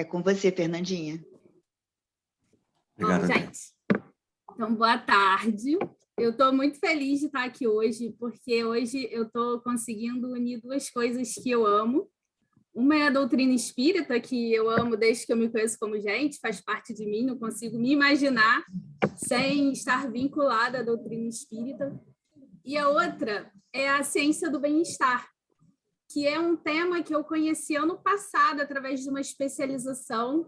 É com você, Fernandinha. Bom, gente, então, boa tarde. Eu estou muito feliz de estar aqui hoje, porque hoje eu estou conseguindo unir duas coisas que eu amo. Uma é a doutrina espírita, que eu amo desde que eu me conheço como gente, faz parte de mim, não consigo me imaginar sem estar vinculada à doutrina espírita. E a outra é a ciência do bem-estar, que é um tema que eu conheci ano passado através de uma especialização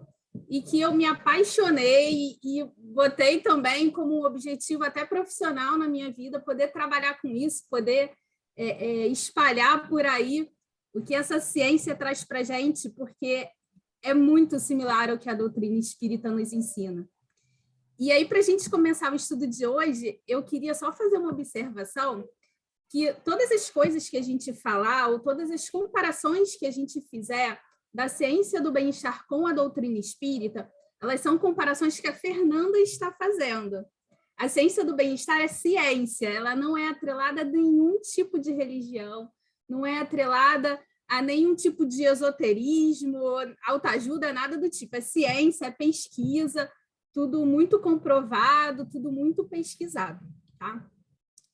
e que eu me apaixonei e botei também como um objetivo até profissional na minha vida, poder trabalhar com isso, poder espalhar por aí o que essa ciência traz para a gente, porque é muito similar ao que a doutrina espírita nos ensina. E aí, para a gente começar o estudo de hoje, eu queria só fazer uma observação que todas as coisas que a gente falar, ou todas as comparações que a gente fizer da ciência do bem-estar com a doutrina espírita, elas são comparações que a Fernanda está fazendo. A ciência do bem-estar é ciência, ela não é atrelada a nenhum tipo de religião, não é atrelada a nenhum tipo de esoterismo, autoajuda, nada do tipo. É ciência, é pesquisa, tudo muito comprovado, tudo muito pesquisado, tá?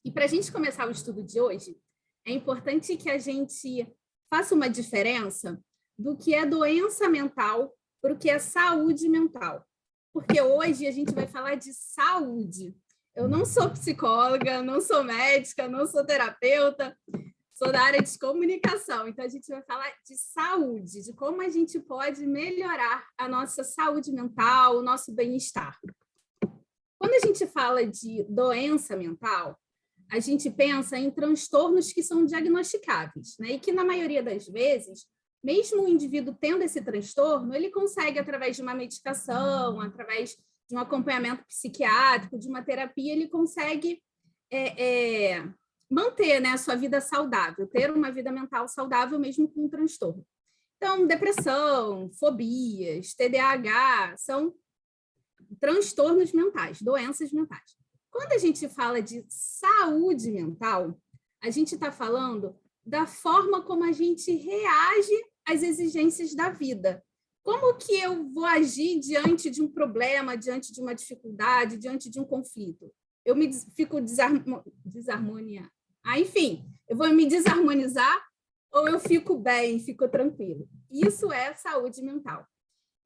E para a gente começar o estudo de hoje, é importante que a gente faça uma diferença do que é doença mental para o que é saúde mental. Porque hoje a gente vai falar de saúde. Eu não sou psicóloga, não sou médica, não sou terapeuta, sou da área de comunicação. Então, a gente vai falar de saúde, de como a gente pode melhorar a nossa saúde mental, o nosso bem-estar. Quando a gente fala de doença mental, a gente pensa em transtornos que são diagnosticáveis, né? E que, na maioria das vezes, mesmo o indivíduo tendo esse transtorno, ele consegue, através de uma medicação, através de um acompanhamento psiquiátrico, de uma terapia, ele consegue manter, né, a sua vida saudável, ter uma vida mental saudável mesmo com um transtorno. Então, depressão, fobias, TDAH, são transtornos mentais, doenças mentais. Quando a gente fala de saúde mental, a gente está falando da forma como a gente reage às exigências da vida. Como que eu vou agir diante de um problema, diante de uma dificuldade, diante de um conflito? Eu fico desarmoniar. Enfim, eu vou me desarmonizar ou eu fico bem, fico tranquilo? Isso é saúde mental.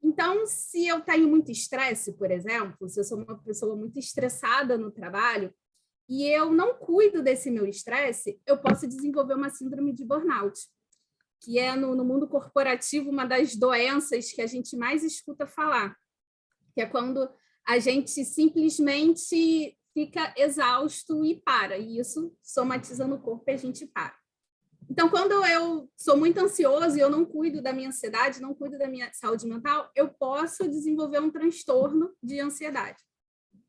Então, se eu tenho muito estresse, por exemplo, se eu sou uma pessoa muito estressada no trabalho e eu não cuido desse meu estresse, eu posso desenvolver uma síndrome de burnout, que é, no mundo corporativo, uma das doenças que a gente mais escuta falar, que é quando a gente simplesmente fica exausto e para, e isso somatiza no corpo e a gente para. Então, quando eu sou muito ansioso e eu não cuido da minha ansiedade, não cuido da minha saúde mental, eu posso desenvolver um transtorno de ansiedade.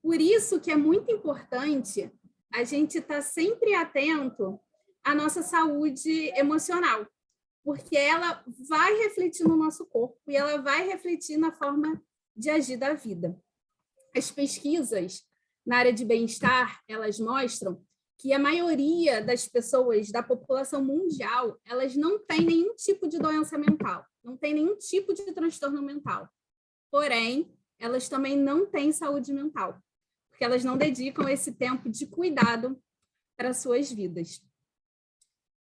Por isso que é muito importante a gente estar sempre atento à nossa saúde emocional, porque ela vai refletir no nosso corpo e ela vai refletir na forma de agir da vida. As pesquisas na área de bem-estar, elas mostram que a maioria das pessoas da população mundial, elas não têm nenhum tipo de doença mental, não têm nenhum tipo de transtorno mental. Porém, elas também não têm saúde mental, porque elas não dedicam esse tempo de cuidado para suas vidas.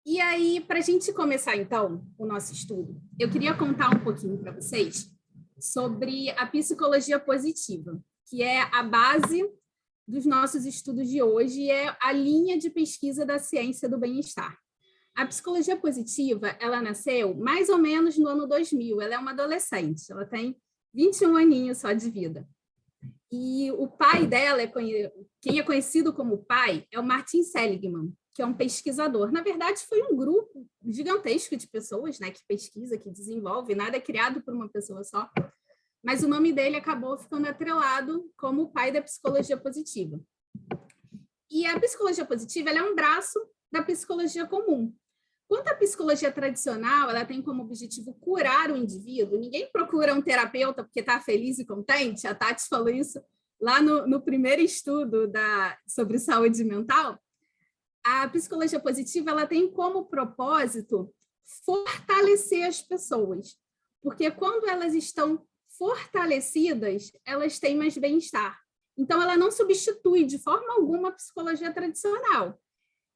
E aí, para a gente começar, então, o nosso estudo, eu queria contar um pouquinho para vocês sobre a psicologia positiva, que é a base dos nossos estudos de hoje e é a linha de pesquisa da ciência do bem-estar. A psicologia positiva, ela nasceu mais ou menos no ano 2000, ela é uma adolescente, ela tem 21 aninhos só de vida. E o pai dela, quem é conhecido como pai, é o Martin Seligman, que é um pesquisador. Na verdade, foi um grupo gigantesco de pessoas, né, que pesquisa, que desenvolve, nada é criado por uma pessoa só, mas o nome dele acabou ficando atrelado como o pai da psicologia positiva. E a psicologia positiva, ela é um braço da psicologia comum. Quanto à psicologia tradicional, ela tem como objetivo curar o indivíduo. Ninguém procura um terapeuta porque está feliz e contente. A Tati falou isso lá no primeiro estudo sobre saúde mental. A psicologia positiva, ela tem como propósito fortalecer as pessoas. porque quando elas estão fortalecidas, elas têm mais bem-estar. Então, ela não substitui de forma alguma a psicologia tradicional.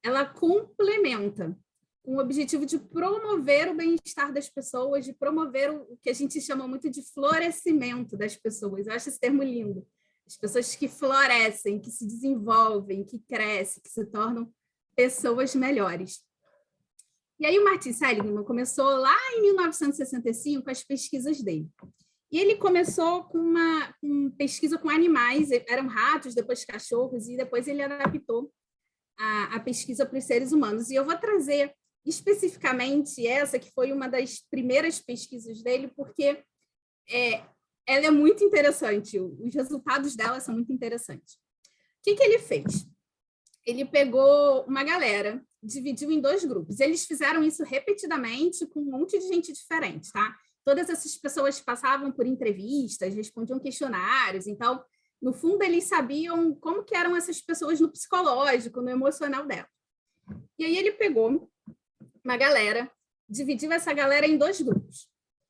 Ela complementa, com o objetivo de promover o bem-estar das pessoas, de promover o que a gente chama muito de florescimento das pessoas. Eu acho esse termo lindo. As pessoas que florescem, que se desenvolvem, que crescem, que se tornam pessoas melhores. E aí o Martin Seligman começou lá em 1965 as pesquisas dele. E ele começou com uma pesquisa com animais, eram ratos, depois cachorros, e depois ele adaptou a pesquisa para os seres humanos. E eu vou trazer especificamente essa, que foi uma das primeiras pesquisas dele, porque ela é muito interessante, os resultados dela são muito interessantes. O que ele fez? Ele pegou uma galera, dividiu em 2 grupos. Eles fizeram isso repetidamente com um monte de gente diferente, tá? Todas essas pessoas passavam por entrevistas, respondiam questionários, então, no fundo, eles sabiam como que eram essas pessoas no psicológico, no emocional delas. E aí ele pegou uma galera, dividiu essa galera em 2 grupos.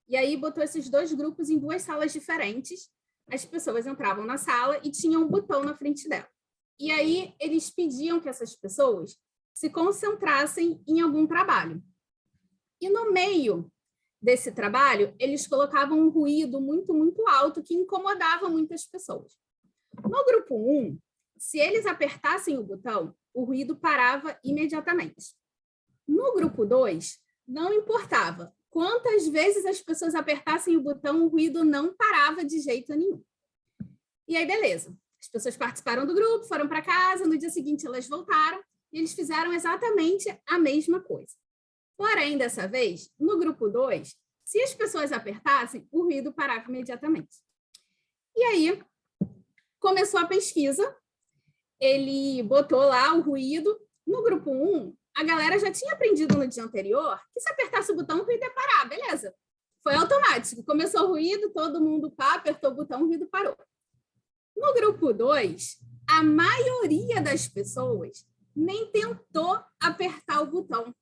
E aí botou esses 2 grupos em 2 salas diferentes. As pessoas entravam na sala e tinham um botão na frente dela. E aí eles pediam que essas pessoas se concentrassem em algum trabalho. E no meio desse trabalho, eles colocavam um ruído muito, muito alto que incomodava muitas pessoas. No grupo 1, se eles apertassem o botão, o ruído parava imediatamente. No grupo 2, não importava quantas vezes as pessoas apertassem o botão, o ruído não parava de jeito nenhum. E aí, beleza. As pessoas participaram do grupo, foram para casa, no dia seguinte elas voltaram e eles fizeram exatamente a mesma coisa. Porém, dessa vez, no grupo 2, se as pessoas apertassem, o ruído parava imediatamente. E aí, começou a pesquisa, ele botou lá o ruído. No grupo 1, a galera já tinha aprendido no dia anterior que se apertasse o botão, o ruído ia parar, beleza. Foi automático, começou o ruído, todo mundo apertou o botão, o ruído parou. No grupo 2, a maioria das pessoas nem tentou apertar o botão,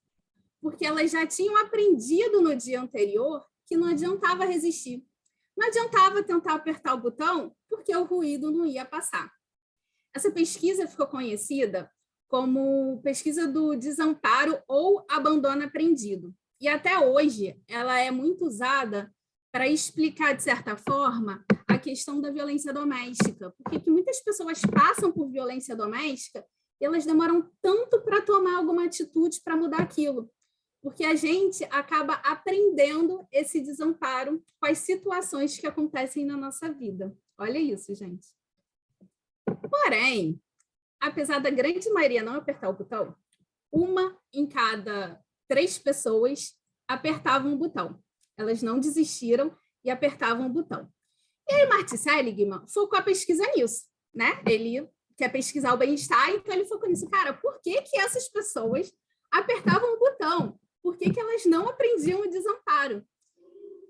porque elas já tinham aprendido no dia anterior que não adiantava resistir. Não adiantava tentar apertar o botão, porque o ruído não ia passar. Essa pesquisa ficou conhecida como pesquisa do desamparo ou abandono aprendido. E até hoje ela é muito usada para explicar, de certa forma, a questão da violência doméstica. Porque que muitas pessoas passam por violência doméstica e elas demoram tanto para tomar alguma atitude para mudar aquilo. Porque a gente acaba aprendendo esse desamparo com as situações que acontecem na nossa vida. Olha isso, gente. Porém, apesar da grande maioria não apertar o botão, 1 em cada 3 pessoas apertavam o botão. Elas não desistiram e apertavam o botão. E aí, Martin Seligman focou a pesquisa nisso, né? Ele quer pesquisar o bem-estar, então ele focou nisso. Cara, por que essas pessoas apertavam o botão? Por que elas não aprendiam o desamparo?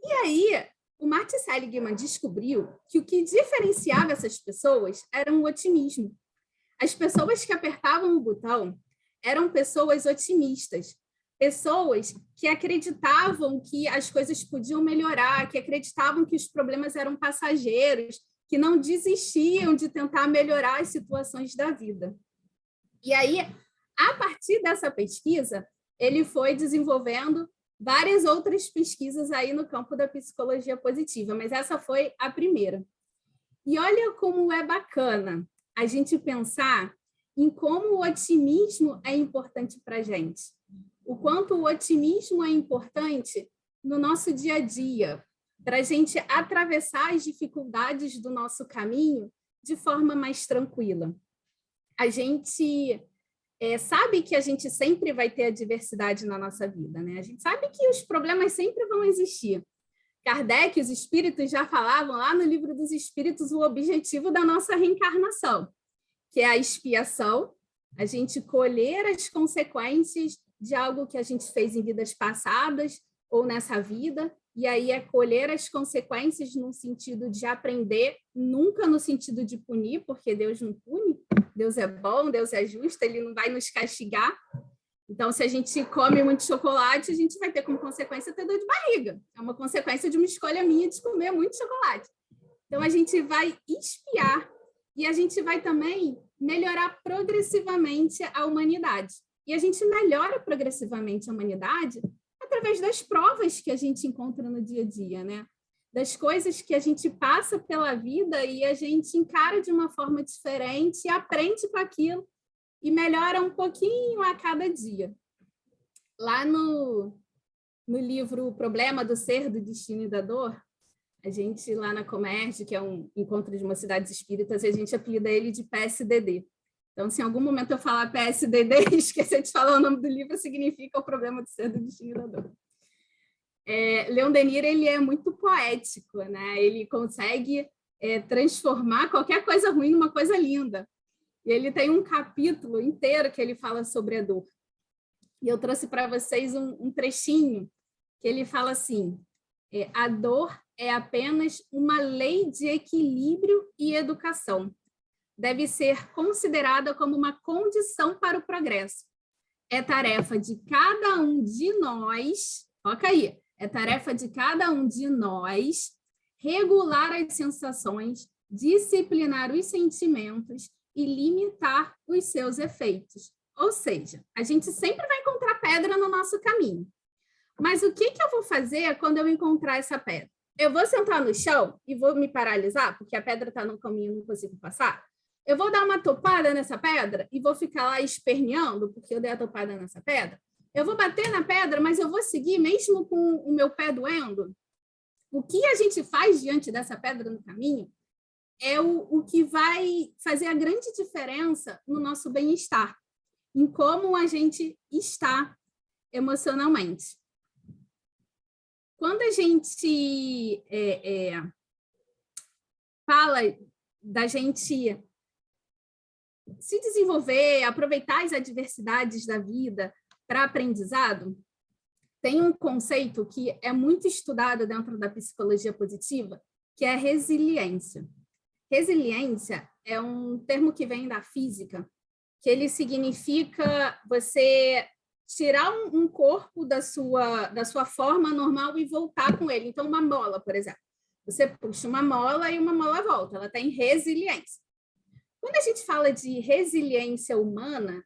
E aí, o Martin Seligman descobriu que o que diferenciava essas pessoas era o otimismo. As pessoas que apertavam o botão eram pessoas otimistas, pessoas que acreditavam que as coisas podiam melhorar, que acreditavam que os problemas eram passageiros, que não desistiam de tentar melhorar as situações da vida. E aí, a partir dessa pesquisa, ele foi desenvolvendo várias outras pesquisas aí no campo da psicologia positiva, mas essa foi a primeira. E olha como é bacana a gente pensar em como o otimismo é importante para a gente. O quanto o otimismo é importante no nosso dia a dia, para a gente atravessar as dificuldades do nosso caminho de forma mais tranquila. A gente sabe que a gente sempre vai ter adversidade na nossa vida, né? A gente sabe que os problemas sempre vão existir. Kardec, os espíritos já falavam lá no Livro dos Espíritos o objetivo da nossa reencarnação, que é a expiação, a gente colher as consequências de algo que a gente fez em vidas passadas ou nessa vida, e aí é colher as consequências no sentido de aprender, nunca no sentido de punir, porque Deus não pune, Deus é bom, Deus é justo, ele não vai nos castigar, Então, se a gente come muito chocolate, a gente vai ter como consequência ter dor de barriga. É uma consequência de uma escolha minha de comer muito chocolate. Então, a gente vai espiar e a gente vai também melhorar progressivamente a humanidade. E a gente melhora progressivamente a humanidade através das provas que a gente encontra no dia a dia, né? Das coisas que a gente passa pela vida e a gente encara de uma forma diferente e aprende com aquilo e melhora um pouquinho a cada dia. Lá no livro O Problema do Ser, do Destino e da Dor, a gente lá na Comércio, que é um encontro de mocidades espíritas, a gente apelida ele de PSDD. Então, se em algum momento eu falar PSDD e esquecer de falar o nome do livro, significa O Problema do Ser, do Destino e da Dor. Leon Denis, ele é muito poético, né? Ele consegue transformar qualquer coisa ruim numa coisa linda. E ele tem um capítulo inteiro que ele fala sobre a dor. E eu trouxe para vocês um trechinho que ele fala assim: a dor é apenas uma lei de equilíbrio e educação. Deve ser considerada como uma condição para o progresso. É tarefa de cada um de nós, foca aí, é tarefa de cada um de nós regular as sensações, disciplinar os sentimentos e limitar os seus efeitos. Ou seja, a gente sempre vai encontrar pedra no nosso caminho. Mas o que eu vou fazer quando eu encontrar essa pedra? Eu vou sentar no chão e vou me paralisar, porque a pedra está no caminho e não consigo passar? Eu vou dar uma topada nessa pedra e vou ficar lá esperneando, porque eu dei a topada nessa pedra? Eu vou bater na pedra, mas eu vou seguir mesmo com o meu pé doendo? O que a gente faz diante dessa pedra no caminho é o que vai fazer a grande diferença no nosso bem-estar, em como a gente está emocionalmente. Quando a gente fala da gente se desenvolver, aproveitar as adversidades da vida para aprendizado, tem um conceito que é muito estudado dentro da psicologia positiva, que é a resiliência. Resiliência é um termo que vem da física, que ele significa você tirar um corpo da sua forma normal e voltar com ele. Então, uma mola, por exemplo. Você puxa uma mola e uma mola volta. Ela tem resiliência. Quando a gente fala de resiliência humana,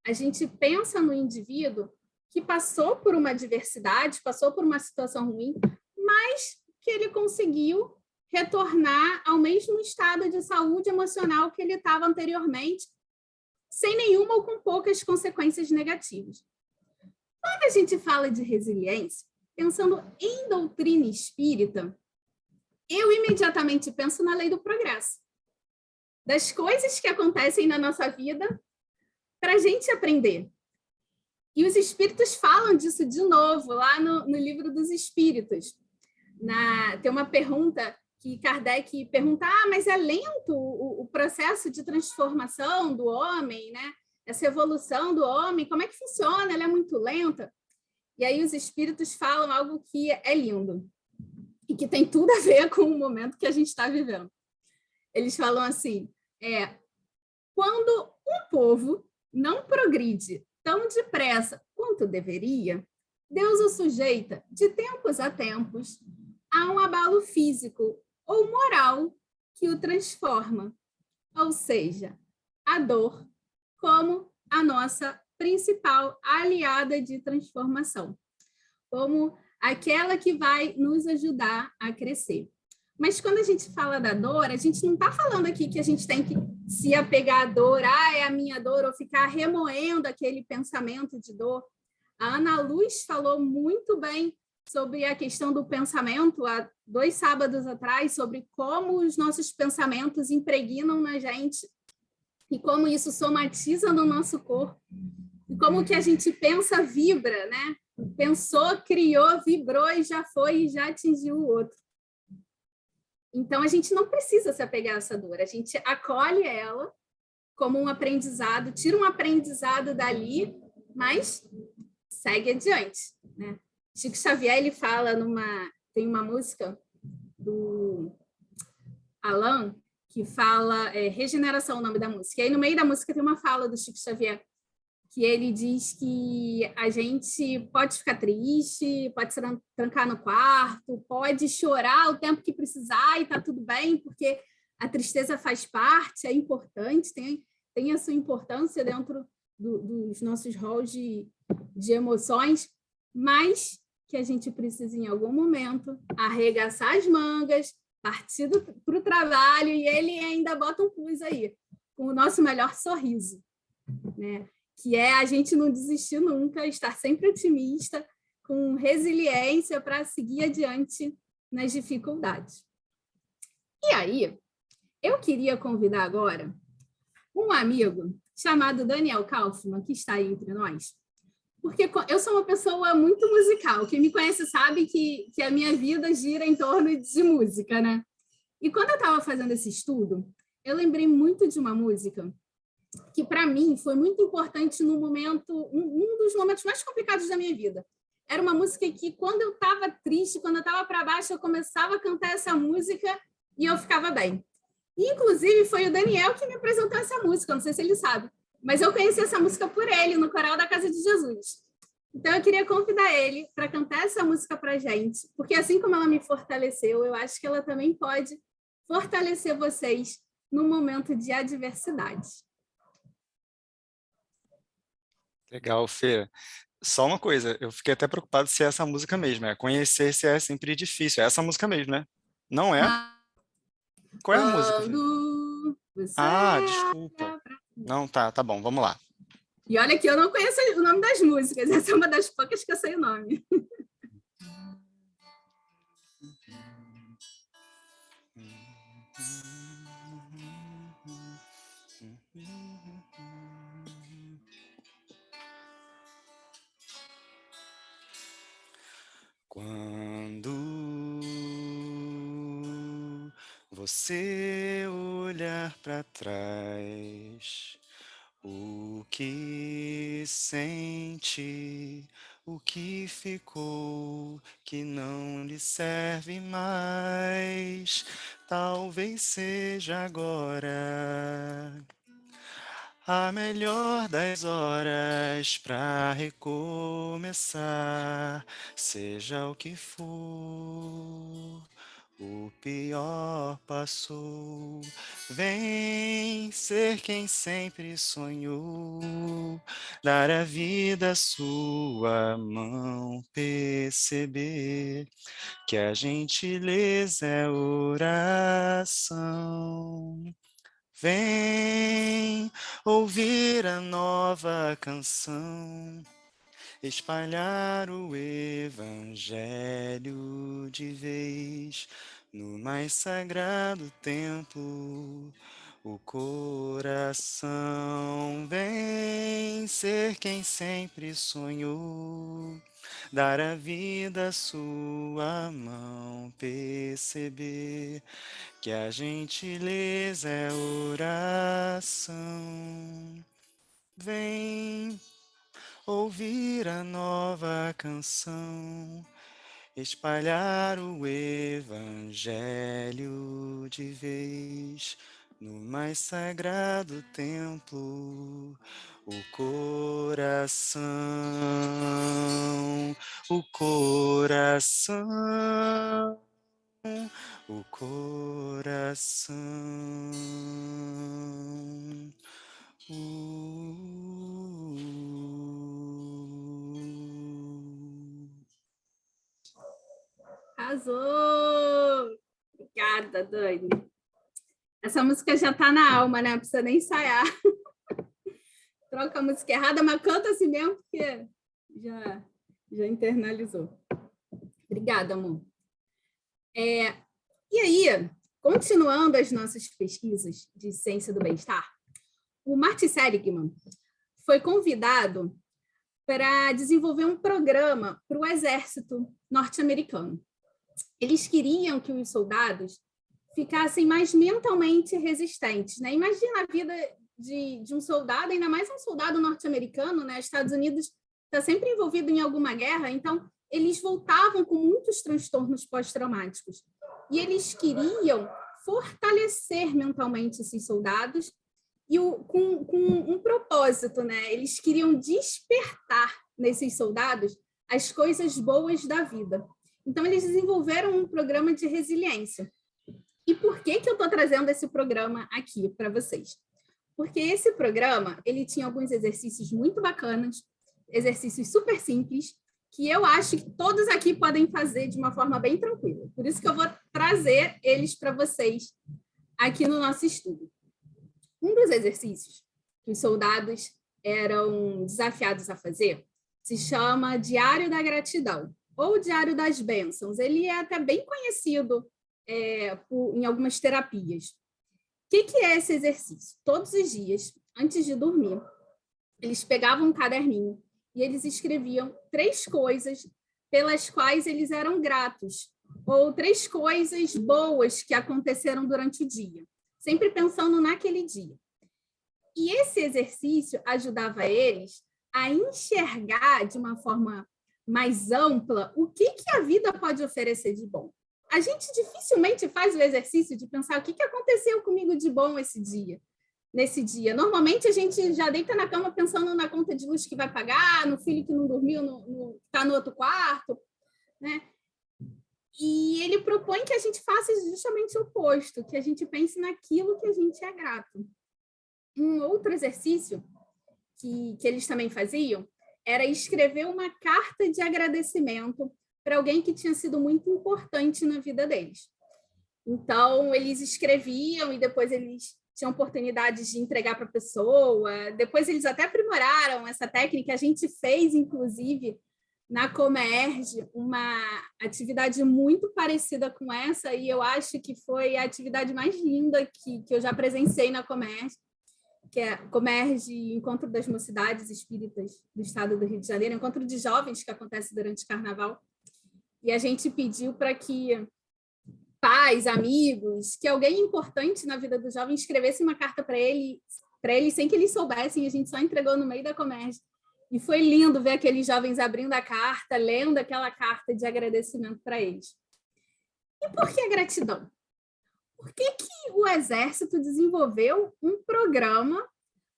a gente pensa no indivíduo que passou por uma adversidade, passou por uma situação ruim, mas que ele conseguiu retornar ao mesmo estado de saúde emocional que ele estava anteriormente, sem nenhuma ou com poucas consequências negativas. Quando a gente fala de resiliência, pensando em doutrina espírita, eu imediatamente penso na lei do progresso. Das coisas que acontecem na nossa vida para a gente aprender. E os espíritos falam disso de novo, lá no livro dos espíritos. Tem uma pergunta que Kardec pergunta, mas é lento o processo de transformação do homem, né? Essa evolução do homem, como é que funciona? Ela é muito lenta. E aí os espíritos falam algo que é lindo e que tem tudo a ver com o momento que a gente está vivendo. Eles falam assim, quando um povo não progride tão depressa quanto deveria, Deus o sujeita, de tempos a tempos, a um abalo físico ou moral que o transforma, ou seja, a dor como a nossa principal aliada de transformação, como aquela que vai nos ajudar a crescer. Mas quando a gente fala da dor, a gente não está falando aqui que a gente tem que se apegar à dor, é a minha dor, ou ficar remoendo aquele pensamento de dor. A Ana Luz falou muito bem sobre a questão do pensamento, há 2 sábados atrás, sobre como os nossos pensamentos impregnam na gente e como isso somatiza no nosso corpo, e como o que a gente pensa vibra, né? Pensou, criou, vibrou e já foi e já atingiu o outro. Então, a gente não precisa se apegar a essa dor, a gente acolhe ela como um aprendizado, tira um aprendizado dali, mas segue adiante, né? Chico Xavier, ele fala tem uma música do Alain, que fala Regeneração, o nome da música. E aí, no meio da música, tem uma fala do Chico Xavier, que ele diz que a gente pode ficar triste, pode se trancar no quarto, pode chorar o tempo que precisar e está tudo bem, porque a tristeza faz parte, é importante, tem a sua importância dentro dos nossos roles de emoções, mas que a gente precisa, em algum momento, arregaçar as mangas, partir para o trabalho, e ele ainda bota um plus aí, com o nosso melhor sorriso, né? Que é a gente não desistir nunca, estar sempre otimista, com resiliência para seguir adiante nas dificuldades. E aí, eu queria convidar agora um amigo chamado Daniel Kaufmann, que está aí entre nós, porque eu sou uma pessoa muito musical. Quem me conhece sabe que a minha vida gira em torno de música, né? E quando eu estava fazendo esse estudo, eu lembrei muito de uma música que, para mim, foi muito importante no momento, um dos momentos mais complicados da minha vida. Era uma música que, quando eu estava triste, quando eu estava para baixo, eu começava a cantar essa música e eu ficava bem. E, inclusive, foi o Daniel que me apresentou essa música, não sei se ele sabe, mas eu conheci essa música por ele, no coral da Casa de Jesus. Então, eu queria convidar ele para cantar essa música para a gente, porque assim como ela me fortaleceu, eu acho que ela também pode fortalecer vocês no momento de adversidade. Legal, Fê. Só uma coisa, eu fiquei até preocupado se é essa música mesmo. Conhecer se é sempre difícil. É essa música mesmo, né? Não é? Qual é a música, Fê? Quando você Ah, desculpa. olha pra... Não, tá bom, vamos lá. E olha que eu não conheço o nome das músicas, essa é uma das poucas que eu sei o nome. Quando você olhar para trás, o que sente, o que ficou, que não lhe serve mais, talvez seja agora a melhor das horas para recomeçar, seja o que for. O pior passou, vem ser quem sempre sonhou, dar à vida a sua mão, perceber que a gentileza é oração. Vem ouvir a nova canção, espalhar o evangelho de vez no mais sagrado templo. O coração vem ser quem sempre sonhou, dar à vida a sua mão, perceber que a gentileza é oração. Vem ouvir a nova canção, espalhar o evangelho de vez no mais sagrado templo. O coração, o coração, o coração. Arrasou! Obrigada, Dani. Essa música já está na alma, né? Não precisa nem ensaiar. Troca a música errada, mas canta assim mesmo, porque já internalizou. Obrigada, amor. E aí, continuando as nossas pesquisas de ciência do bem-estar, o Martin Seligman foi convidado para desenvolver um programa para o exército norte-americano. Eles queriam que os soldados ficassem mais mentalmente resistentes, né? Imagina a vida de um soldado, ainda mais um soldado norte-americano, né? Estados Unidos está sempre envolvido em alguma guerra, então eles voltavam com muitos transtornos pós-traumáticos. E eles queriam fortalecer mentalmente esses soldados e com um propósito, né? Eles queriam despertar nesses soldados as coisas boas da vida. Então, eles desenvolveram um programa de resiliência. E por que eu estou trazendo esse programa aqui para vocês? Porque esse programa, ele tinha alguns exercícios muito bacanas, exercícios super simples, que eu acho que todos aqui podem fazer de uma forma bem tranquila. Por isso que eu vou trazer eles para vocês aqui no nosso estudo. Um dos exercícios que os soldados eram desafiados a fazer se chama Diário da Gratidão, ou Diário das Bênçãos. Ele é até bem conhecido em algumas terapias. O que é esse exercício? Todos os dias, antes de dormir, eles pegavam um caderninho e eles escreviam 3 coisas pelas quais eles eram gratos, ou 3 coisas boas que aconteceram durante o dia, sempre pensando naquele dia. E esse exercício ajudava eles a enxergar de uma forma mais ampla o que a vida pode oferecer de bom. A gente dificilmente faz o exercício de pensar o que aconteceu comigo de bom nesse dia. Normalmente a gente já deita na cama pensando na conta de luz que vai pagar, no filho que não dormiu, está no outro quarto, né? E ele propõe que a gente faça justamente o oposto, que a gente pense naquilo que a gente é grato. Um outro exercício que eles também faziam era escrever uma carta de agradecimento para alguém que tinha sido muito importante na vida deles. Então, eles escreviam e depois eles tinham oportunidades de entregar para a pessoa. Depois eles até aprimoraram essa técnica. A gente fez, inclusive, na Comerge, uma atividade muito parecida com essa, e eu acho que foi a atividade mais linda que eu já presenciei na Comerge, que é Comerge, Encontro das Mocidades Espíritas do Estado do Rio de Janeiro, encontro de jovens que acontece durante o Carnaval. E a gente pediu para que pais, amigos, que alguém importante na vida do jovem escrevesse uma carta para ele sem que eles soubessem, a gente só entregou no meio da Comerge. E foi lindo ver aqueles jovens abrindo a carta, lendo aquela carta de agradecimento para eles. E por que a gratidão? Por que o Exército desenvolveu um programa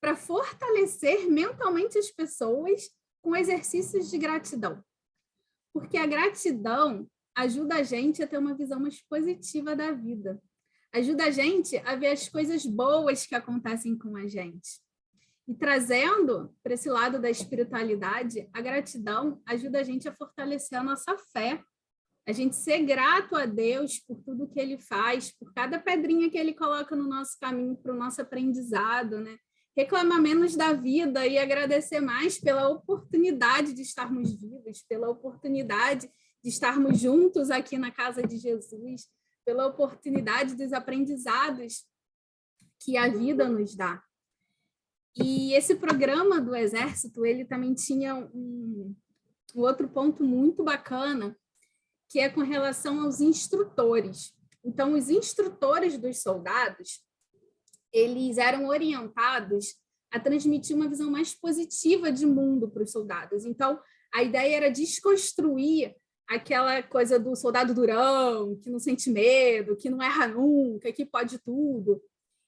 para fortalecer mentalmente as pessoas com exercícios de gratidão? Porque a gratidão ajuda a gente a ter uma visão mais positiva da vida. Ajuda a gente a ver as coisas boas que acontecem com a gente. E trazendo para esse lado da espiritualidade, a gratidão ajuda a gente a fortalecer a nossa fé. A gente ser grato a Deus por tudo que Ele faz, por cada pedrinha que Ele coloca no nosso caminho para o nosso aprendizado, né? Reclamar menos da vida e agradecer mais pela oportunidade de estarmos vivos, pela oportunidade de estarmos juntos aqui na casa de Jesus, pela oportunidade dos aprendizados que a vida nos dá. E esse programa do Exército, ele também tinha um outro ponto muito bacana, que é com relação aos instrutores. Então, os instrutores dos soldados, eles eram orientados a transmitir uma visão mais positiva de mundo para os soldados. Então, a ideia era desconstruir aquela coisa do soldado durão, que não sente medo, que não erra nunca, que pode tudo,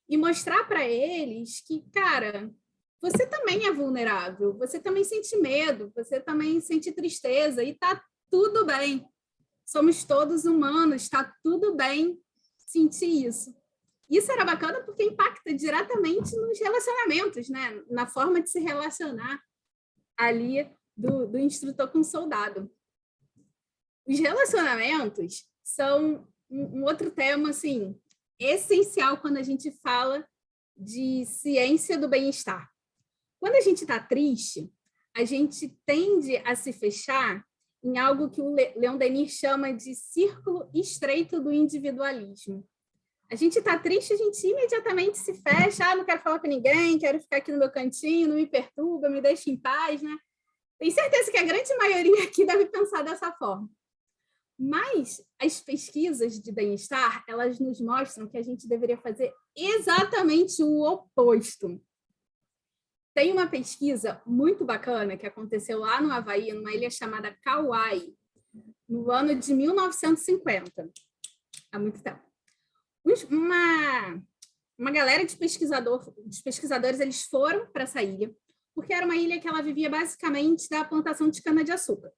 e mostrar para eles que, cara, você também é vulnerável, você também sente medo, você também sente tristeza, e tá tudo bem. Somos todos humanos, está tudo bem sentir isso. Isso era bacana porque impacta diretamente nos relacionamentos, né? Na forma de se relacionar ali do instrutor com o soldado. Os relacionamentos são um outro tema assim, essencial quando a gente fala de ciência do bem-estar. Quando a gente está triste, a gente tende a se fechar em algo que o Leon Denis chama de círculo estreito do individualismo. A gente está triste, a gente imediatamente se fecha, não quero falar com ninguém, quero ficar aqui no meu cantinho, não me perturba, me deixa em paz, né? Tenho certeza que a grande maioria aqui deve pensar dessa forma. Mas as pesquisas de bem-estar, elas nos mostram que a gente deveria fazer exatamente o oposto. Tem uma pesquisa muito bacana que aconteceu lá no Havaí, numa ilha chamada Kauai, no ano de 1950, há muito tempo. uma galera de pesquisadores, eles foram para essa ilha, porque era uma ilha que ela vivia basicamente da plantação de cana-de-açúcar.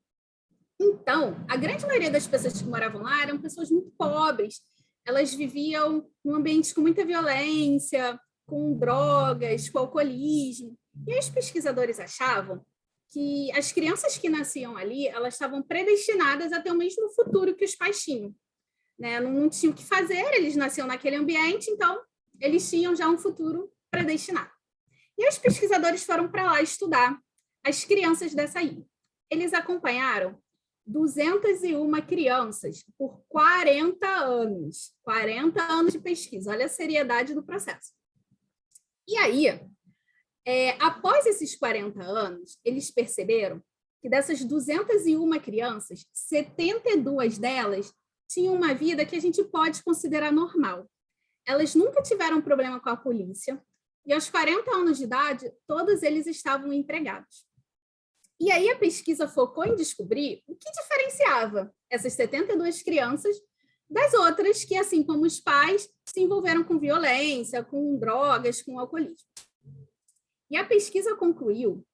Então, a grande maioria das pessoas que moravam lá eram pessoas muito pobres, elas viviam num ambiente com muita violência, com drogas, com alcoolismo, e os pesquisadores achavam que as crianças que nasciam ali, elas estavam predestinadas a ter o mesmo futuro que os pais tinham, né? Não tinham o que fazer, eles nasciam naquele ambiente, então eles tinham já um futuro predestinado. E os pesquisadores foram para lá estudar as crianças dessa ilha. Eles acompanharam 201 crianças por 40 anos. 40 anos de pesquisa, olha a seriedade do processo. E aí, após esses 40 anos, eles perceberam que dessas 201 crianças, 72 delas tinham uma vida que a gente pode considerar normal. Elas nunca tiveram problema com a polícia, e aos 40 anos de idade, todos eles estavam empregados. E aí a pesquisa focou em descobrir o que diferenciava essas 72 crianças das outras que, assim como os pais, se envolveram com violência, com drogas, com alcoolismo. E a pesquisa concluiu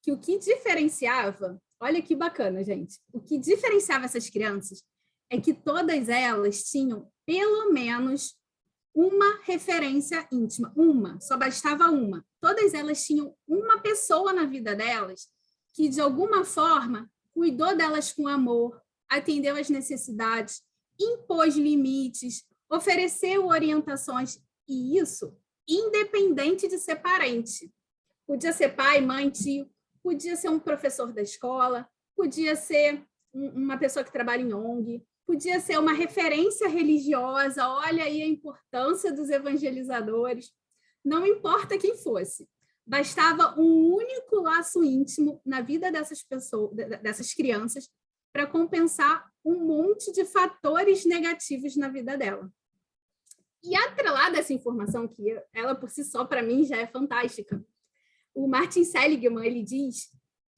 que o que diferenciava, olha que bacana, gente, o que diferenciava essas crianças é que todas elas tinham pelo menos uma referência íntima, só bastava uma. Todas elas tinham uma pessoa na vida delas que, de alguma forma, cuidou delas com amor, atendeu às necessidades, impôs limites, ofereceu orientações, e isso independente de ser parente. Podia ser pai, mãe, tio, podia ser um professor da escola, podia ser uma pessoa que trabalha em ONG, podia ser uma referência religiosa, olha aí a importância dos evangelizadores, não importa quem fosse. Bastava um único laço íntimo na vida dessas pessoas, dessas crianças, para compensar um monte de fatores negativos na vida dela. E atrelada a essa informação, que ela por si só, para mim, já é fantástica, o Martin Seligman, ele diz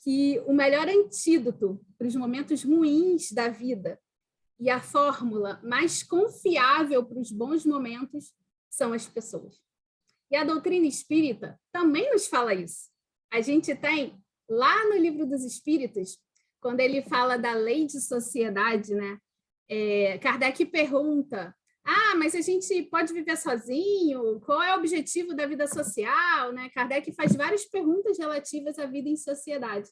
que o melhor antídoto para os momentos ruins da vida e a fórmula mais confiável para os bons momentos são as pessoas. E a doutrina espírita também nos fala isso. A gente tem, lá no Livro dos Espíritos, quando ele fala da lei de sociedade, né? Kardec pergunta, mas a gente pode viver sozinho? Qual é o objetivo da vida social? Né? Kardec faz várias perguntas relativas à vida em sociedade.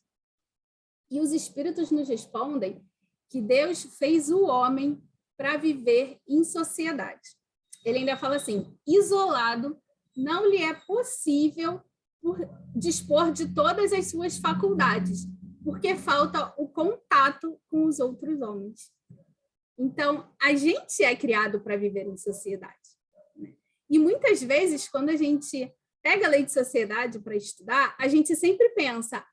E os espíritos nos respondem que Deus fez o homem para viver em sociedade. Ele ainda fala assim, isolado, não lhe é possível dispor de todas as suas faculdades, porque falta o contato com os outros homens. Então, a gente é criado para viver em sociedade. Né? E muitas vezes, quando a gente pega a lei de sociedade para estudar, a gente sempre pensa,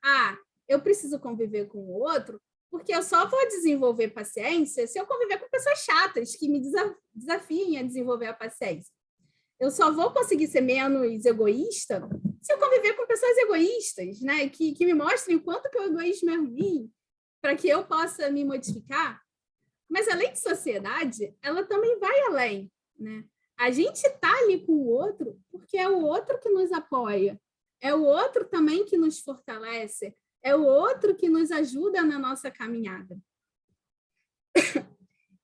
eu preciso conviver com o outro, porque eu só vou desenvolver paciência se eu conviver com pessoas chatas, que me desafiem a desenvolver a paciência. Eu só vou conseguir ser menos egoísta se eu conviver com pessoas egoístas, né? que me mostrem o quanto que o egoísmo é ruim, para que eu possa me modificar. Mas a lei de sociedade, ela também vai além. Né? A gente está ali com o outro porque é o outro que nos apoia, é o outro também que nos fortalece, é o outro que nos ajuda na nossa caminhada.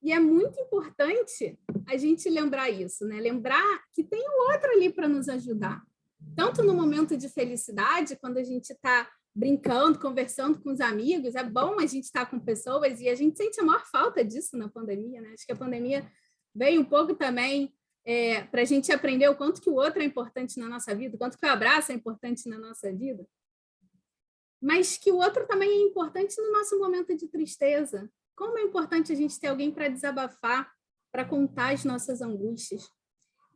E é muito importante a gente lembrar isso, né? Lembrar que tem o outro ali para nos ajudar. Tanto no momento de felicidade, quando a gente está brincando, conversando com os amigos, é bom a gente estar com pessoas e a gente sente a maior falta disso na pandemia, né? Acho que a pandemia veio um pouco também para a gente aprender o quanto que o outro é importante na nossa vida, o quanto que o abraço é importante na nossa vida, mas que o outro também é importante no nosso momento de tristeza. Como é importante a gente ter alguém para desabafar, para contar as nossas angústias.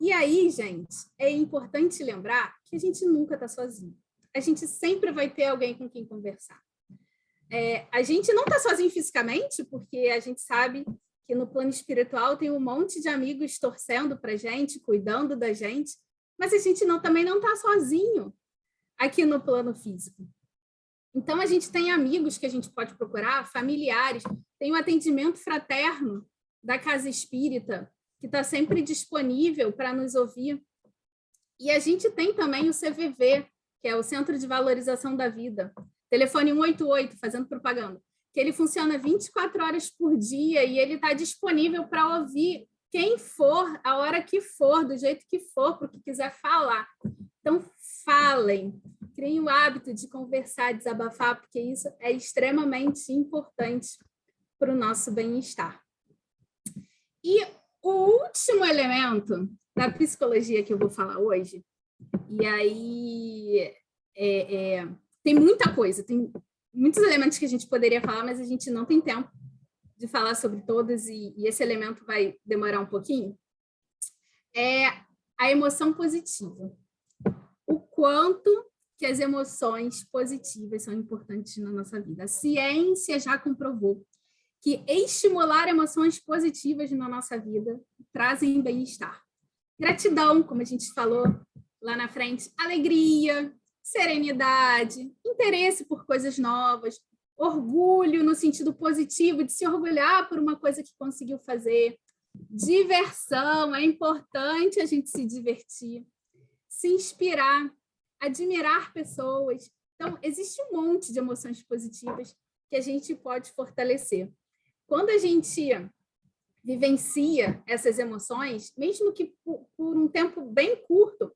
E aí, gente, é importante lembrar que a gente nunca está sozinho. A gente sempre vai ter alguém com quem conversar. A gente não está sozinho fisicamente, porque a gente sabe que no plano espiritual tem um monte de amigos torcendo para a gente, cuidando da gente, mas a gente também não está sozinho aqui no plano físico. Então, a gente tem amigos que a gente pode procurar, familiares, tem o atendimento fraterno da Casa Espírita, que está sempre disponível para nos ouvir. E a gente tem também o CVV, que é o Centro de Valorização da Vida, telefone 188, fazendo propaganda, que ele funciona 24 horas por dia e ele está disponível para ouvir quem for, a hora que for, do jeito que for, para o que quiser falar. Então, falem, criem o hábito de conversar, desabafar, porque isso é extremamente importante para o nosso bem-estar. E o último elemento da psicologia que eu vou falar hoje, e aí tem muita coisa, tem muitos elementos que a gente poderia falar, mas a gente não tem tempo de falar sobre todos, e esse elemento vai demorar um pouquinho, é a emoção positiva. O quanto que as emoções positivas são importantes na nossa vida. A ciência já comprovou que estimular emoções positivas na nossa vida trazem bem-estar. Gratidão, como a gente falou lá na frente, alegria, serenidade, interesse por coisas novas, orgulho no sentido positivo, de se orgulhar por uma coisa que conseguiu fazer, diversão, é importante a gente se divertir, se inspirar, admirar pessoas. Então, existe um monte de emoções positivas que a gente pode fortalecer. Quando a gente vivencia essas emoções, mesmo que por um tempo bem curto,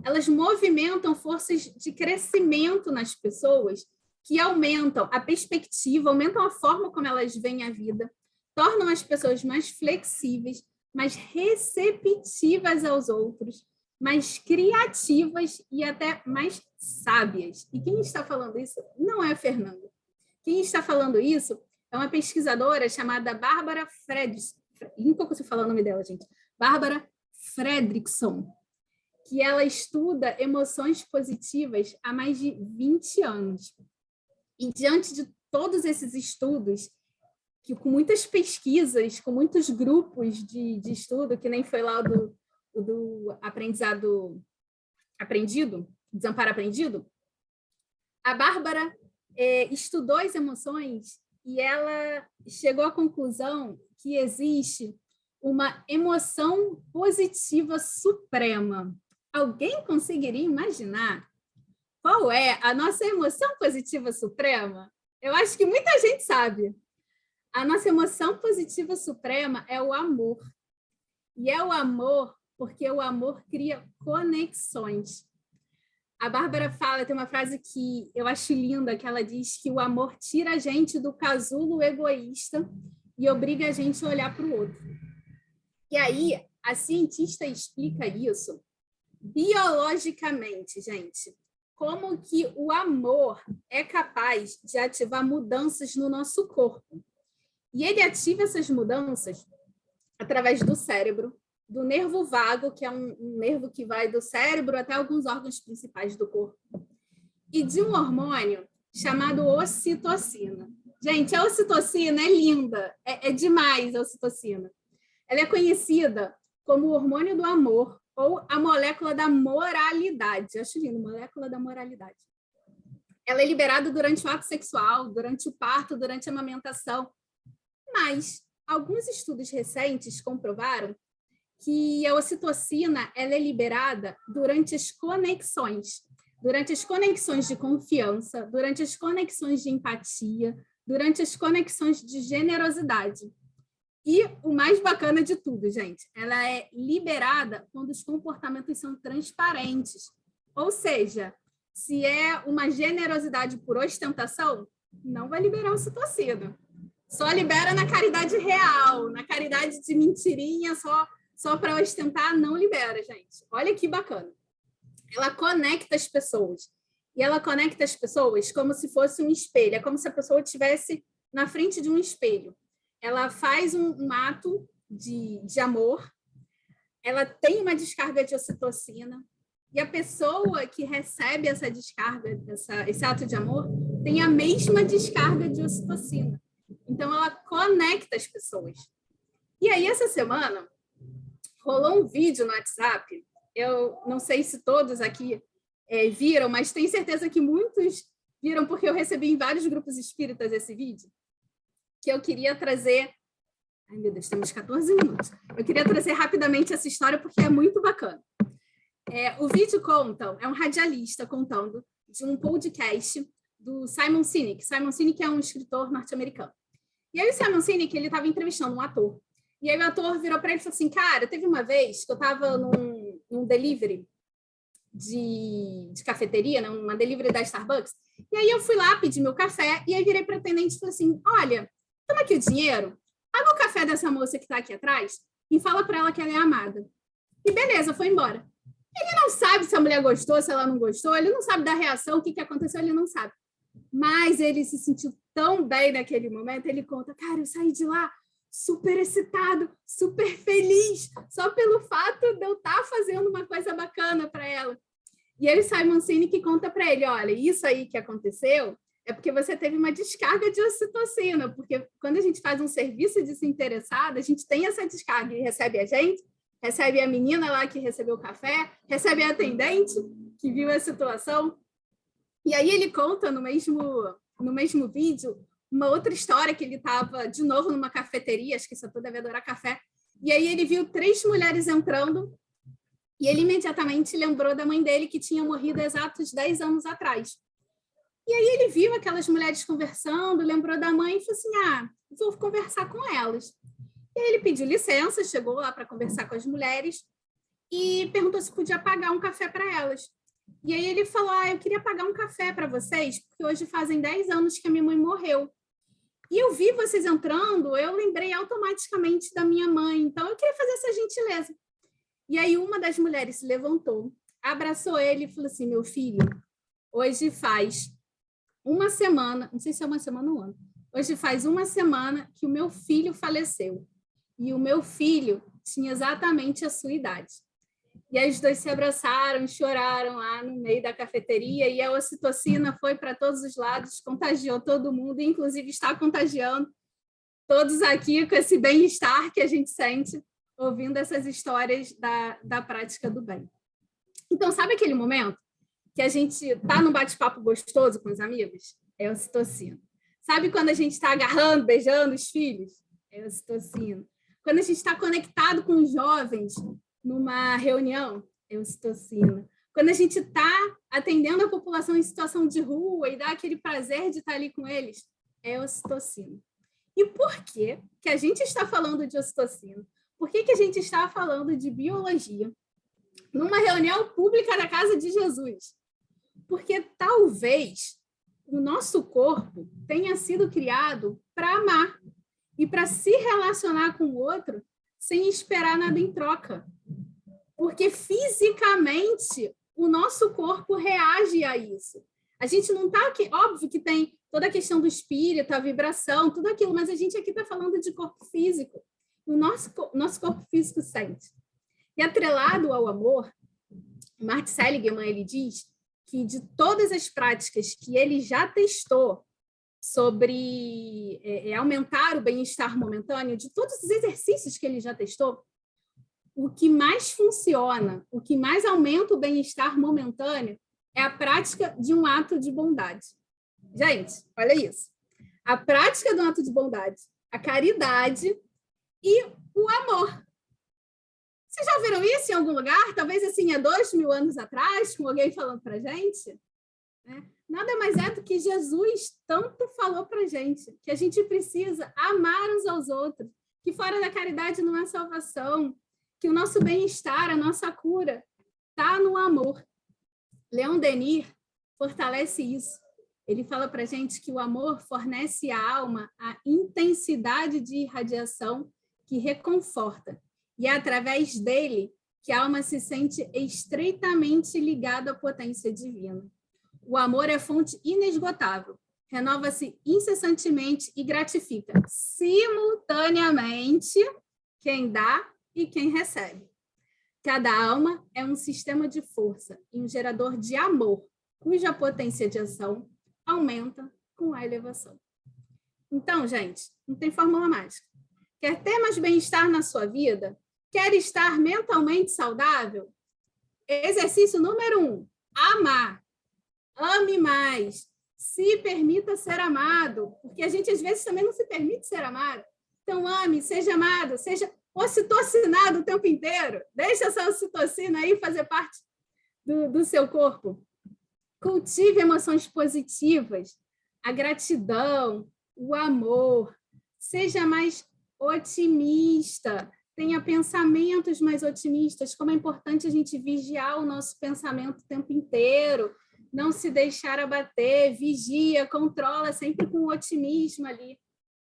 elas movimentam forças de crescimento nas pessoas que aumentam a perspectiva, aumentam a forma como elas veem a vida, tornam as pessoas mais flexíveis, mais receptivas aos outros, mais criativas e até mais sábias. E quem está falando isso não é a Fernanda. Quem está falando isso é uma pesquisadora chamada Bárbara Fredrickson, nunca consigo falar o nome dela, gente, Bárbara Fredrickson, que ela estuda emoções positivas há mais de 20 anos. E diante de todos esses estudos, que com muitas pesquisas, com muitos grupos de estudo, que nem foi lá do aprendizado aprendido, desamparo aprendido, a Bárbara estudou as emoções e ela chegou à conclusão que existe uma emoção positiva suprema. Alguém conseguiria imaginar qual é a nossa emoção positiva suprema? Eu acho que muita gente sabe. A nossa emoção positiva suprema é o amor. E é o amor porque o amor cria conexões. A Bárbara fala, tem uma frase que eu acho linda, que ela diz que o amor tira a gente do casulo egoísta e obriga a gente a olhar para o outro. E aí, a cientista explica isso biologicamente, gente. Como que o amor é capaz de ativar mudanças no nosso corpo. E ele ativa essas mudanças através do cérebro, do nervo vago, que é um nervo que vai do cérebro até alguns órgãos principais do corpo, e de um hormônio chamado ocitocina. Gente, a ocitocina é linda, é demais a ocitocina. Ela é conhecida como o hormônio do amor ou a molécula da moralidade. Acho lindo, molécula da moralidade. Ela é liberada durante o ato sexual, durante o parto, durante a amamentação. Mas alguns estudos recentes comprovaram que a ocitocina ela é liberada durante as conexões de confiança, durante as conexões de empatia, durante as conexões de generosidade. E o mais bacana de tudo, gente, ela é liberada quando os comportamentos são transparentes. Ou seja, se é uma generosidade por ostentação, não vai liberar ocitocina. Só libera na caridade real, na caridade de mentirinha, só para ostentar, não libera, gente. Olha que bacana. Ela conecta as pessoas. E ela conecta as pessoas como se fosse um espelho. É como se a pessoa estivesse na frente de um espelho. Ela faz um ato de amor, ela tem uma descarga de ocitocina, e a pessoa que recebe essa descarga, esse ato de amor, tem a mesma descarga de ocitocina. Então, ela conecta as pessoas. E aí, essa semana, rolou um vídeo no WhatsApp, eu não sei se todos aqui viram, mas tenho certeza que muitos viram, porque eu recebi em vários grupos espíritas esse vídeo, que eu queria trazer... Ai, meu Deus, temos 14 minutos. Eu queria trazer rapidamente essa história, porque é muito bacana. O vídeo conta, é um radialista contando de um podcast do Simon Sinek. Simon Sinek é um escritor norte-americano. E aí o Simon Sinek, ele estava entrevistando um ator. E aí o ator virou para ele e falou assim, cara, teve uma vez que eu estava num delivery de cafeteria, né, uma delivery da Starbucks, e aí eu fui lá pedir meu café, e aí virei para a atendente e falei assim, olha, toma aqui o dinheiro, paga o café dessa moça que está aqui atrás e fala para ela que ela é amada. E beleza, foi embora. Ele não sabe se a mulher gostou, se ela não gostou, ele não sabe da reação, o que aconteceu, ele não sabe. Mas ele se sentiu tão bem naquele momento, ele conta, cara, eu saí de lá super excitado, super feliz, só pelo fato de eu estar fazendo uma coisa bacana para ela. E aí o Simon Sinek conta para ele, olha, isso aí que aconteceu é porque você teve uma descarga de ocitocina, porque quando a gente faz um serviço desinteressado, a gente tem essa descarga, ele recebe a gente, recebe a menina lá que recebeu o café, recebe a atendente que viu a situação. E aí ele conta no mesmo vídeo uma outra história que ele estava de novo numa cafeteria, acho que esse ator deve adorar café, e aí ele viu 3 mulheres entrando e ele imediatamente lembrou da mãe dele que tinha morrido exatos 10 anos atrás. E aí ele viu aquelas mulheres conversando, lembrou da mãe e falou assim, vou conversar com elas. E aí ele pediu licença, chegou lá para conversar com as mulheres e perguntou se podia pagar um café para elas. E aí ele falou, eu queria pagar um café para vocês, porque hoje fazem 10 anos que a minha mãe morreu. E eu vi vocês entrando, eu lembrei automaticamente da minha mãe, então eu queria fazer essa gentileza. E aí uma das mulheres se levantou, abraçou ele e falou assim, meu filho, hoje faz uma semana, não sei se é uma semana ou um ano, hoje faz uma semana que o meu filho faleceu. E o meu filho tinha exatamente a sua idade. E aí os dois se abraçaram, choraram lá no meio da cafeteria, e a ocitocina foi para todos os lados, contagiou todo mundo, e inclusive está contagiando todos aqui com esse bem-estar que a gente sente ouvindo essas histórias da prática do bem. Então, sabe aquele momento que a gente está num bate-papo gostoso com os amigos? É a ocitocina. Sabe quando a gente está agarrando, beijando os filhos? É a ocitocina. Quando a gente está conectado com os jovens numa reunião, é ocitocina. Quando a gente está atendendo a população em situação de rua e dá aquele prazer de estar ali com eles, é ocitocina. E por que a gente está falando de ocitocina? Por que a gente está falando de biologia numa reunião pública da Casa de Jesus? Porque talvez o nosso corpo tenha sido criado para amar e para se relacionar com o outro sem esperar nada em troca. Porque fisicamente o nosso corpo reage a isso. A gente não está aqui, óbvio que tem toda a questão do espírito, a vibração, tudo aquilo, mas a gente aqui está falando de corpo físico. O nosso corpo físico sente. E atrelado ao amor, Martin Seligman, ele diz que de todas as práticas que ele já testou sobre aumentar o bem-estar momentâneo, de todos os exercícios que ele já testou, o que mais funciona, o que mais aumenta o bem-estar momentâneo é a prática de um ato de bondade. Gente, olha isso. A prática do ato de bondade, a caridade e o amor. Vocês já viram isso em algum lugar? Talvez assim, há 2000 anos atrás, com alguém falando para a gente? Né? Nada mais é do que Jesus tanto falou para a gente, que a gente precisa amar uns aos outros, que fora da caridade não é salvação, que o nosso bem-estar, a nossa cura, está no amor. Leon Denis fortalece isso. Ele fala para a gente que o amor fornece à alma a intensidade de irradiação que reconforta. E é através dele que a alma se sente estreitamente ligada à potência divina. O amor é fonte inesgotável, renova-se incessantemente e gratifica simultaneamente quem dá e quem recebe. Cada alma é um sistema de força e um gerador de amor, cuja potência de ação aumenta com a elevação. Então, gente, não tem fórmula mágica. Quer ter mais bem-estar na sua vida? Quer estar mentalmente saudável? Exercício número 1, amar. Ame mais. Se permita ser amado, porque a gente às vezes também não se permite ser amado. Então, ame, seja amado, seja ocitocinado o tempo inteiro. Deixa essa ocitocina aí fazer parte do seu corpo. Cultive emoções positivas, a gratidão, o amor. Seja mais otimista, tenha pensamentos mais otimistas, como é importante a gente vigiar o nosso pensamento o tempo inteiro, não se deixar abater, vigia, controla sempre com otimismo ali.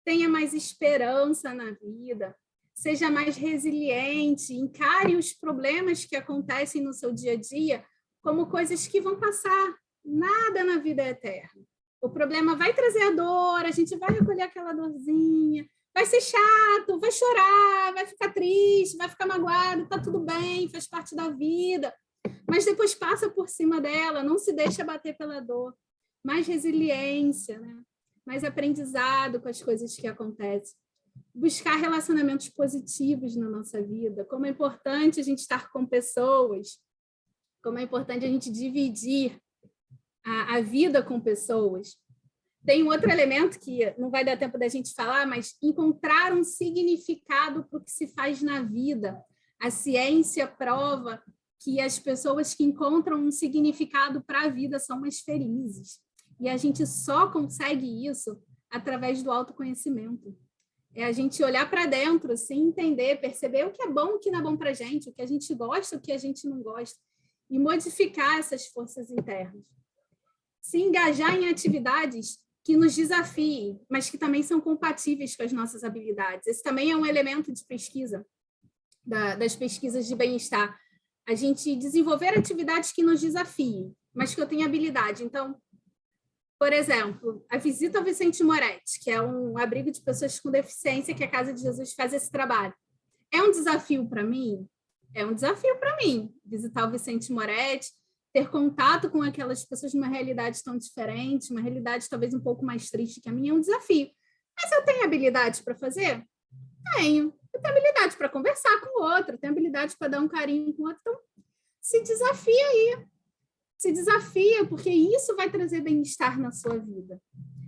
Tenha mais esperança na vida, seja mais resiliente, encare os problemas que acontecem no seu dia a dia como coisas que vão passar. Nada na vida é eterno. O problema vai trazer a dor, a gente vai recolher aquela dorzinha, vai ser chato, vai chorar, vai ficar triste, vai ficar magoado, tá tudo bem, faz parte da vida. Mas depois passa por cima dela, não se deixa bater pela dor. Mais resiliência, né? Mais aprendizado com as coisas que acontecem. Buscar relacionamentos positivos na nossa vida. Como é importante a gente estar com pessoas, como é importante a gente dividir a vida com pessoas. Tem um outro elemento que não vai dar tempo da gente falar, mas encontrar um significado para o que se faz na vida. A ciência prova que as pessoas que encontram um significado para a vida são mais felizes. E a gente só consegue isso através do autoconhecimento. É a gente olhar para dentro, assim, entender, perceber o que é bom, o que não é bom para a gente, o que a gente gosta, o que a gente não gosta, e modificar essas forças internas. Se engajar em atividades que nos desafiem, mas que também são compatíveis com as nossas habilidades. Esse também é um elemento de pesquisa, das pesquisas de bem-estar. A gente desenvolver atividades que nos desafiem, mas que eu tenha habilidade. Então, por exemplo, a visita ao Vicente Moretti, que é um abrigo de pessoas com deficiência que a Casa de Jesus faz esse trabalho. É um desafio para mim? É um desafio para mim, visitar o Vicente Moretti, ter contato com aquelas pessoas numa realidade tão diferente, uma realidade talvez um pouco mais triste que a minha, é um desafio. Mas eu tenho habilidade para fazer? Tenho. Eu tenho habilidade para conversar com o outro, tenho habilidade para dar um carinho com o outro. Então, se desafia aí. Se desafia, porque isso vai trazer bem-estar na sua vida.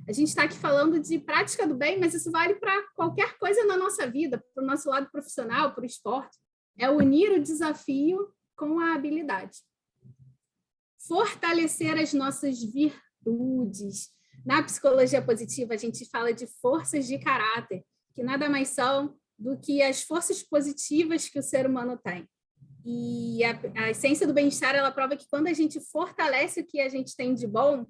A gente está aqui falando de prática do bem, mas isso vale para qualquer coisa na nossa vida, para o nosso lado profissional, para o esporte. É unir o desafio com a habilidade. Fortalecer as nossas virtudes. Na psicologia positiva, a gente fala de forças de caráter, que nada mais são do que as forças positivas que o ser humano tem. E a essência do bem-estar, ela prova que quando a gente fortalece o que a gente tem de bom,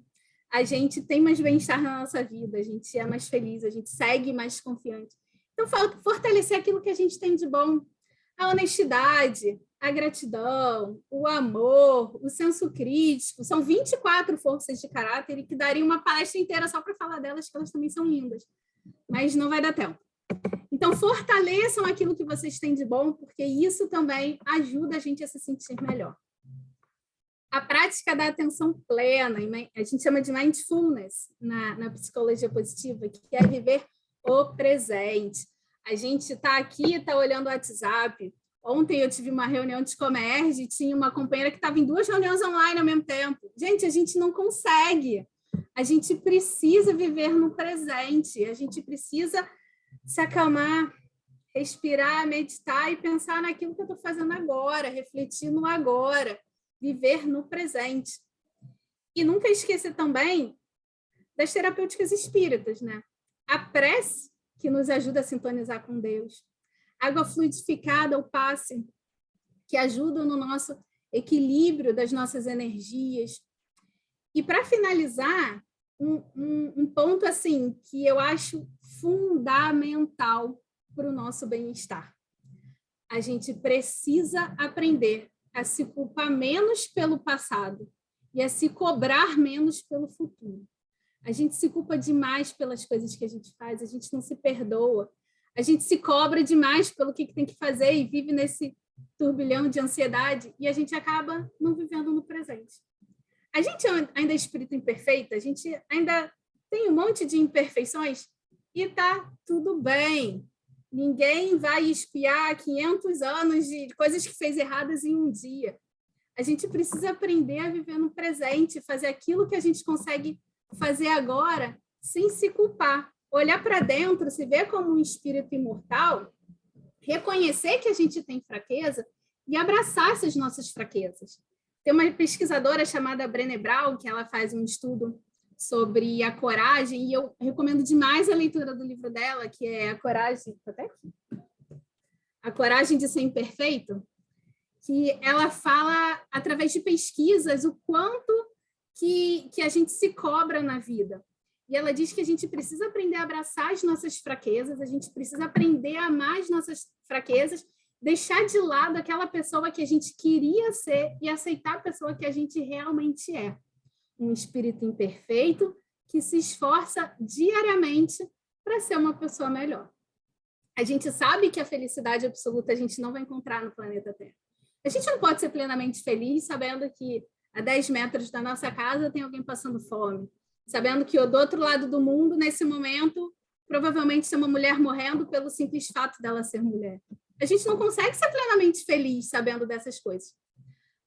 a gente tem mais bem-estar na nossa vida, a gente é mais feliz, a gente segue mais confiante. Então, fortalecer aquilo que a gente tem de bom. A honestidade, a gratidão, o amor, o senso crítico, são 24 forças de caráter e que daria uma palestra inteira só para falar delas, que elas também são lindas, mas não vai dar tempo. Então, fortaleçam aquilo que vocês têm de bom, porque isso também ajuda a gente a se sentir melhor. A prática da atenção plena, a gente chama de mindfulness na psicologia positiva, que é viver o presente. A gente está aqui, está olhando o WhatsApp. Ontem eu tive uma reunião de Comerge e tinha uma companheira que estava em 2 reuniões online ao mesmo tempo. Gente, a gente não consegue. A gente precisa viver no presente. A gente precisa se acalmar, respirar, meditar e pensar naquilo que eu estou fazendo agora, refletir no agora, viver no presente. E nunca esquecer também das terapêuticas espíritas, né? A prece, que nos ajuda a sintonizar com Deus. Água fluidificada, o passe, que ajuda no nosso equilíbrio das nossas energias. E para finalizar, um ponto assim que eu acho fundamental para o nosso bem-estar. A gente precisa aprender a se culpar menos pelo passado e a se cobrar menos pelo futuro. A gente se culpa demais pelas coisas que a gente faz, a gente não se perdoa, a gente se cobra demais pelo que tem que fazer e vive nesse turbilhão de ansiedade e a gente acaba não vivendo no presente. A gente ainda é espírito imperfeito, a gente ainda tem um monte de imperfeições e está tudo bem. Ninguém vai espiar 500 anos de coisas que fez erradas em um dia. A gente precisa aprender a viver no presente, fazer aquilo que a gente consegue fazer agora sem se culpar. Olhar para dentro, se ver como um espírito imortal, reconhecer que a gente tem fraqueza e abraçar essas nossas fraquezas. Tem uma pesquisadora chamada Brené Brown, que ela faz um estudo sobre a coragem, e eu recomendo demais a leitura do livro dela, que é A Coragem, até aqui, A Coragem de Ser Imperfeito, que ela fala, através de pesquisas, o quanto que a gente se cobra na vida. E ela diz que a gente precisa aprender a abraçar as nossas fraquezas, a gente precisa aprender a amar as nossas fraquezas, deixar de lado aquela pessoa que a gente queria ser e aceitar a pessoa que a gente realmente é. Um espírito imperfeito que se esforça diariamente para ser uma pessoa melhor. A gente sabe que a felicidade absoluta a gente não vai encontrar no planeta Terra. A gente não pode ser plenamente feliz sabendo que a 10 metros da nossa casa tem alguém passando fome, sabendo que do outro lado do mundo, nesse momento, provavelmente tem uma mulher morrendo pelo simples fato dela ser mulher. A gente não consegue ser plenamente feliz sabendo dessas coisas.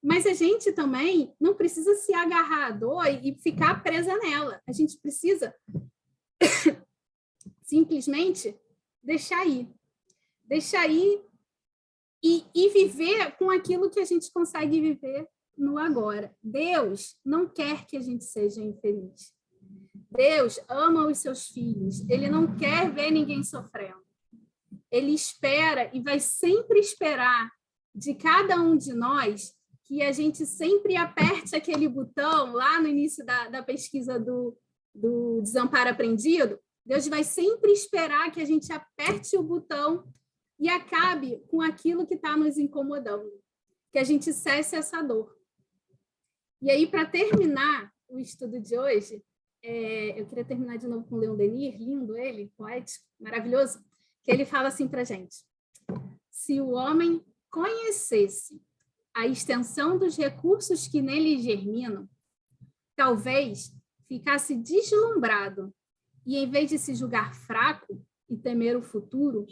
Mas a gente também não precisa se agarrar à dor e ficar presa nela. A gente precisa simplesmente deixar ir. Deixar ir e viver com aquilo que a gente consegue viver no agora. Deus não quer que a gente seja infeliz. Deus ama os seus filhos. Ele não quer ver ninguém sofrendo. Ele espera e vai sempre esperar de cada um de nós que a gente sempre aperte aquele botão lá no início da pesquisa do desamparo aprendido. Deus vai sempre esperar que a gente aperte o botão e acabe com aquilo que está nos incomodando, que a gente cesse essa dor. E aí, para terminar o estudo de hoje, eu queria terminar de novo com o Leon Denis, lindo ele, poético, maravilhoso, que ele fala assim para a gente: se o homem conhecesse a extensão dos recursos que nele germinam, talvez ficasse deslumbrado e, em vez de se julgar fraco e temer o futuro,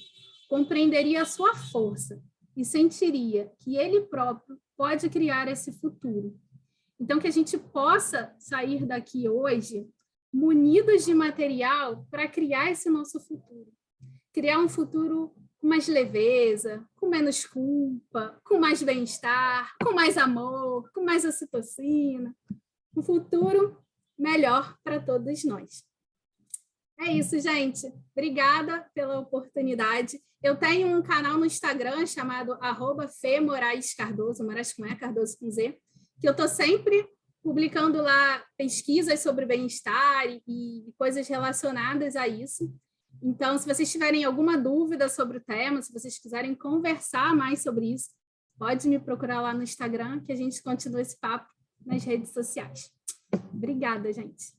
compreenderia a sua força e sentiria que ele próprio pode criar esse futuro. Então, que a gente possa sair daqui hoje munidos de material para criar esse nosso futuro. Criar um futuro com mais leveza, com menos culpa, com mais bem-estar, com mais amor, com mais ocitocina. Um futuro melhor para todos nós. É isso, gente. Obrigada pela oportunidade. Eu tenho um canal no Instagram chamado @FeMoraesCardoso, Moraes com E, Cardoso com Z, que eu estou sempre publicando lá pesquisas sobre bem-estar e coisas relacionadas a isso. Então, se vocês tiverem alguma dúvida sobre o tema, se vocês quiserem conversar mais sobre isso, pode me procurar lá no Instagram, que a gente continua esse papo nas redes sociais. Obrigada, gente.